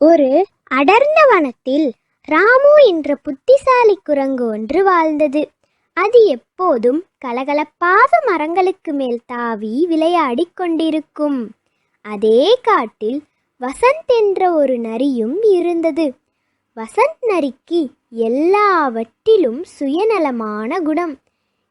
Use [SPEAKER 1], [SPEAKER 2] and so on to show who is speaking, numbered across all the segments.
[SPEAKER 1] ஒரு அடர்ந்த வனத்தில் ராமு என்ற புத்திசாலி குரங்கு ஒன்று வாழ்ந்தது. அது எப்போதும் கலகலப்பாக மரங்களுக்கு மேல் தாவி விளையாடிக் கொண்டிருக்கும். அதே காட்டில் வசந்த் என்ற ஒரு நரியும் இருந்தது. வசந்த் நரிக்கு எல்லாவற்றிலும் சுயநலமான குணம்.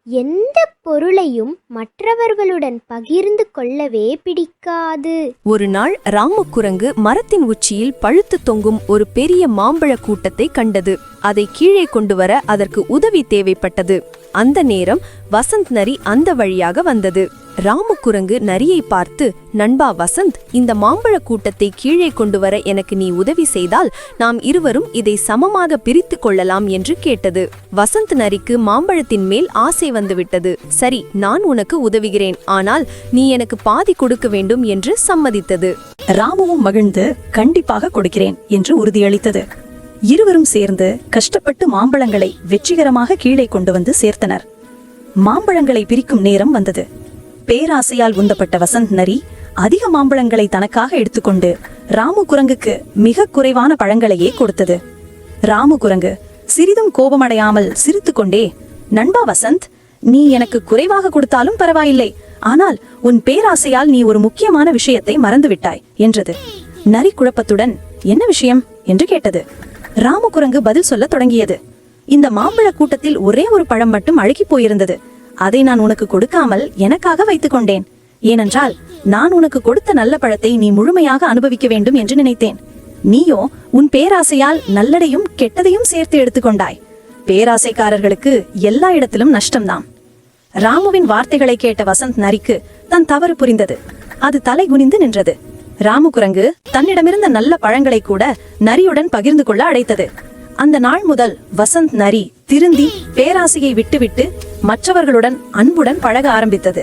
[SPEAKER 1] எந்த பொருளையும் மற்றவர்களுடன் பகிர்ந்து கொள்ளவே பிடிக்காது.
[SPEAKER 2] ஒரு நாள் ராமுக்குரங்கு மரத்தின் உச்சியில் பழுத்து தொங்கும் ஒரு பெரிய மாம்பழ கூட்டத்தை கண்டது. அதை கீழே கொண்டு வர அதற்கு உதவி தேவைப்பட்டது. அந்த நேரம் வசந்த் நரி அந்த வழியாக வந்தது. ராமுக்குரங்கு நரியை பார்த்து, நண்பா வசந்த், இந்த மாம்பழ கூட்டத்தை கீழே கொண்டு வர எனக்கு நீ உதவி செய்தால் நாம் இருவரும் இதை சமமாக பிரித்து கொள்ளலாம் என்று கேட்டது. வசந்த் நரிக்கு மாம்பழத்தின் மேல் ஆசை வந்துவிட்டது. சரி, நான் உனக்கு உதவுகிறேன், ஆனால் நீ எனக்கு பாதி கொடுக்க வேண்டும் என்று சம்மதித்தது.
[SPEAKER 3] ராமுவும் மகிழ்ந்து கண்டிப்பாக கொடுக்கிறேன் என்று உறுதியளித்தது. இருவரும் சேர்ந்து கஷ்டப்பட்டு மாம்பழங்களை வெற்றிகரமாக கீழே கொண்டு வந்து சேர்த்தனர். மாம்பழங்களை பிரிக்கும் நேரம் வந்தது. பேராசையால் உந்தப்பட்ட வசந்த் நரி அதிக மாம்பழங்களை தனக்காக எடுத்துக்கொண்டு ராமு குரங்குக்கு மிக குறைவான பழங்களையே கொடுத்தது. ராமு குரங்கு சிறிதும் கோபமடையாமல் சிரித்து கொண்டே, நண்பா வசந்த், நீ எனக்கு குறைவாக கொடுத்தாலும் பரவாயில்லை, ஆனால் உன் பேராசையால் நீ ஒரு முக்கியமான விஷயத்தை மறந்துவிட்டாய் என்றது. நரி குழப்பத்துடன், என்ன விஷயம் என்று கேட்டது. ராமு குரங்கு பதில் சொல்ல தொடங்கியது. இந்த மாம்பழ கூட்டத்தில் ஒரே ஒரு பழம் மட்டும் அழுகி போயிருந்தது. அதை நான் உனக்கு கொடுக்காமல் எனக்காக வைத்துக் கொண்டேன். ஏனென்றால் நான் உனக்கு கொடுத்த நல்ல பழத்தை நீ முழுமையாக அனுபவிக்க வேண்டும் என்று நினைத்தேன். நீயோ உன் பேராசையால் நல்லதையும் கெட்டதையும் சேர்த்து எடுத்துக்கொண்டாய். பேராசைக்காரர்களுக்கு எல்லா இடத்திலும் நஷ்டம்தான். ராமுவின் வார்த்தைகளை கேட்ட வசந்த் நரிக்கு தன் தவறு புரிந்தது. அது தலை குனிந்து நின்றது. ராமு குரங்கு தன்னிடமிருந்த நல்ல பழங்களை கூட நரியுடன் பகிர்ந்து கொள்ள அழைத்தது. அந்த நாள் முதல் வசந்த் நரி திருந்தி பேராசையை விட்டுவிட்டு மற்றவர்களுடன் அன்புடன் பழக ஆரம்பித்தது.